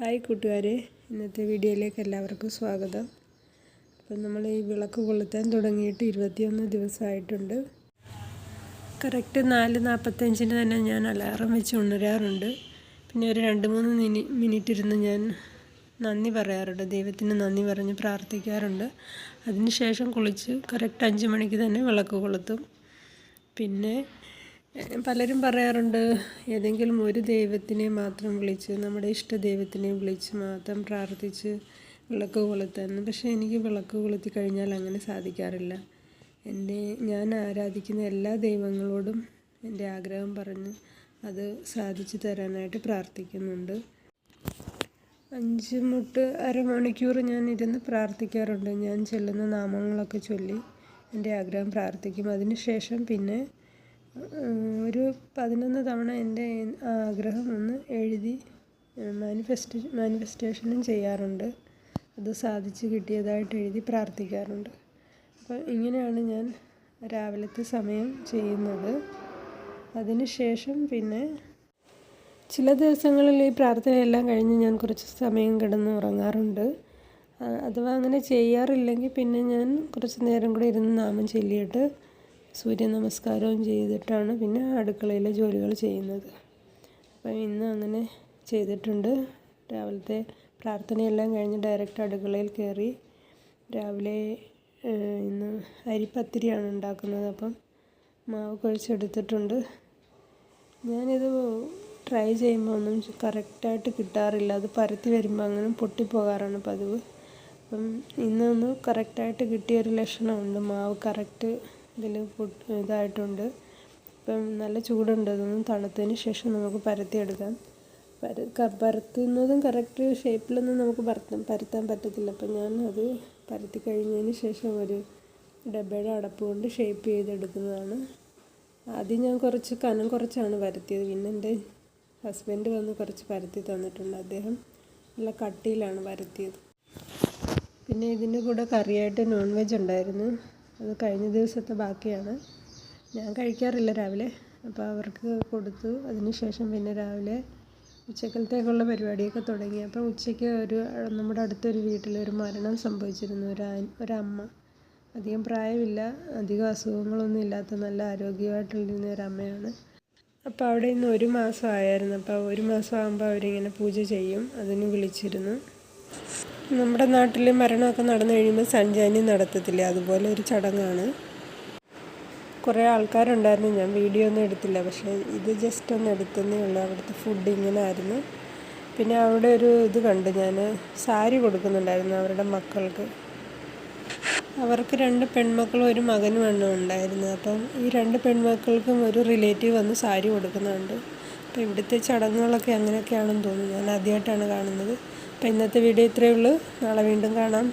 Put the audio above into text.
Hi കൂട്ടുകാരെ, ഇന്നത്തെ വീഡിയോയിലേക്ക് എല്ലാവർക്കും സ്വാഗതം. അപ്പം നമ്മൾ ഈ വിളക്ക് കൊളുത്താൻ തുടങ്ങിയിട്ട് 21 ദിവസമായിട്ടുണ്ട്. കറക്റ്റ് 4:45 തന്നെ ഞാൻ അലാറം വെച്ച് ഉണരാറുണ്ട്. പിന്നെ ഒരു 2-3 മിനിറ്റ് ഇരുന്ന് ഞാൻ നന്ദി പറയാറുണ്ട്, ദൈവത്തിന് നന്ദി പറഞ്ഞ് പ്രാർത്ഥിക്കാറുണ്ട്. അതിനുശേഷം കുളിച്ച് കറക്റ്റ് 5 മണിക്ക് തന്നെ വിളക്ക് കൊളുത്തും. പിന്നെ പലരും പറയാറുണ്ട്, ഏതെങ്കിലും ഒരു ദൈവത്തിനെ മാത്രം വിളിച്ച്, നമ്മുടെ ഇഷ്ട ദൈവത്തിനെ വിളിച്ച് മാത്രം പ്രാർത്ഥിച്ച് വിളക്ക് കൊളുത്താമെന്ന്. പക്ഷേ എനിക്ക് വിളക്ക് കൊളുത്തി കഴിഞ്ഞാൽ അങ്ങനെ സാധിക്കാറില്ല. ഞാൻ ആരാധിക്കുന്ന എല്ലാ ദൈവങ്ങളോടും എൻ്റെ ആഗ്രഹം പറഞ്ഞ് അത് സാധിച്ചു തരാനായിട്ട് പ്രാർത്ഥിക്കുന്നുണ്ട്. 5 മുട്ട് അരമണിക്കൂർ ഞാൻ ഇരുന്ന് പ്രാർത്ഥിക്കാറുണ്ട്. ഞാൻ ചൊല്ലുന്ന നാമങ്ങളൊക്കെ ചൊല്ലി എൻ്റെ ആഗ്രഹം പ്രാർത്ഥിക്കും. അതിനുശേഷം പിന്നെ ഒരു 11 തവണ എൻ്റെ ആഗ്രഹം ഒന്ന് എഴുതി മാനിഫെസ്റ്റേഷനും ചെയ്യാറുണ്ട്. അത് സാധിച്ച് കിട്ടിയതായിട്ട് എഴുതി പ്രാർത്ഥിക്കാറുണ്ട്. അപ്പോൾ ഇങ്ങനെയാണ് ഞാൻ രാവിലത്തെ സമയം ചെയ്യുന്നത്. അതിനുശേഷം പിന്നെ ചില ദിവസങ്ങളിൽ ഈ പ്രാർത്ഥനയെല്ലാം കഴിഞ്ഞ് ഞാൻ കുറച്ച് സമയം കിടന്ന് ഉറങ്ങാറുണ്ട്. അഥവാ അങ്ങനെ ചെയ്യാറില്ലെങ്കിൽ പിന്നെ ഞാൻ കുറച്ച് നേരം കൂടി ഇരുന്ന് നാമം ചൊല്ലിയിട്ട് സൂര്യ നമസ്കാരവും ചെയ്തിട്ടാണ് പിന്നെ അടുക്കളയിലെ ജോലികൾ ചെയ്യുന്നത്. അപ്പം ഇന്ന് അങ്ങനെ ചെയ്തിട്ടുണ്ട്. രാവിലത്തെ പ്രാർത്ഥനയെല്ലാം കഴിഞ്ഞ് ഡയറക്റ്റ് അടുക്കളയിൽ കയറി. രാവിലെ ഇന്ന് അരിപ്പത്തിരിയാണ് ഉണ്ടാക്കുന്നത്. അപ്പം മാവ് കുഴച്ചെടുത്തിട്ടുണ്ട്. ഞാനിത് ട്രൈ ചെയ്യുമ്പോൾ ഒന്നും കറക്റ്റായിട്ട് കിട്ടാറില്ല. അത് പരത്തി വരുമ്പോൾ അങ്ങനെ പൊട്ടിപ്പോകാറാണ് പതിവ്. അപ്പം ഇന്നൊന്ന് കറക്റ്റായിട്ട് കിട്ടിയൊരു ലക്ഷണമുണ്ട്. മാവ് കറക്റ്റ് ഇതിൽ ഇതായിട്ടുണ്ട്. ഇപ്പം നല്ല ചൂടുണ്ട്. അതൊന്നും തണുത്തതിന് ശേഷം നമുക്ക് പരത്തിയെടുക്കാം. പരത്തുന്നതും കറക്റ്റ് ഷേപ്പിലൊന്നും നമുക്ക് പരത്താൻ പറ്റത്തില്ല. അപ്പം ഞാൻ അത് പരത്തി കഴിഞ്ഞതിന് ശേഷം ഒരു ഡബയുടെ അടപ്പ് കൊണ്ട് ഷേപ്പ് ചെയ്തെടുക്കുന്നതാണ്. ആദ്യം ഞാൻ കുറച്ച് കനം കുറച്ചാണ് പരത്തിയത്. പിന്നെ എൻ്റെ ഹസ്ബൻഡ് വന്ന് കുറച്ച് പരത്തി തന്നിട്ടുണ്ട്. അദ്ദേഹം നല്ല കട്ടിയിലാണ് പരത്തിയത്. പിന്നെ ഇതിൻ്റെ കൂടെ കറിയായിട്ട് നോൺ വെജ് ഉണ്ടായിരുന്നു. അത് കഴിഞ്ഞ ദിവസത്തെ ബാക്കിയാണ്. ഞാൻ കഴിക്കാറില്ല രാവിലെ, അപ്പോൾ അവർക്ക് കൊടുത്തു. അതിനുശേഷം പിന്നെ രാവിലെ ഉച്ചക്കലത്തേക്കുള്ള പരിപാടിയൊക്കെ തുടങ്ങി. അപ്പോൾ ഉച്ചയ്ക്ക് നമ്മുടെ അടുത്തൊരു വീട്ടിലൊരു മരണം സംഭവിച്ചിരുന്നു. ഒരമ്മ, അധികം പ്രായമില്ല, അധികം അസുഖങ്ങളൊന്നും ഇല്ലാത്ത നല്ല ആരോഗ്യമായിട്ടിരുന്ന ഒരമ്മയാണ്. അപ്പോൾ അവിടെ ഇന്ന് 1 മാസം ആയിരുന്നു. അപ്പോൾ 1 മാസം ആകുമ്പോൾ അവരിങ്ങനെ പൂജ ചെയ്യും. അതിന് വിളിച്ചിരുന്നു. നമ്മുടെ നാട്ടിൽ മരണമൊക്കെ നടന്നു കഴിയുമ്പോൾ സഞ്ചാനി നടത്തത്തില്ലേ, അതുപോലെ ഒരു ചടങ്ങാണ്. കുറേ ആൾക്കാരുണ്ടായിരുന്നു. ഞാൻ വീഡിയോ ഒന്നും എടുത്തില്ല, പക്ഷേ ഇത് ജസ്റ്റ് ഒന്ന് എടുത്തതേ ഉള്ളൂ. അവിടുത്തെ ഫുഡ് ഇങ്ങനെ ആയിരുന്നു. പിന്നെ അവിടെ ഒരു ഇത് കണ്ട് ഞാൻ, സാരി കൊടുക്കുന്നുണ്ടായിരുന്നു അവരുടെ മക്കൾക്ക്. അവർക്ക് 2 പെൺമക്കളും ഒരു മകനുമാണ് ഉണ്ടായിരുന്നത്. അപ്പം ഈ 2 പെൺമക്കൾക്കും ഒരു റിലേറ്റീവ് വന്ന് സാരി കൊടുക്കുന്നുണ്ട്. അപ്പോൾ ഇവിടുത്തെ ചടങ്ങുകളൊക്കെ അങ്ങനെയൊക്കെയാണെന്ന് തോന്നുന്നു. ഞാൻ ആദ്യമായിട്ടാണ് കാണുന്നത്. അപ്പോൾ ഇന്നത്തെ വീഡിയോ ഇത്രയേ ഉള്ളൂ. നാളെ വീണ്ടും കാണാം.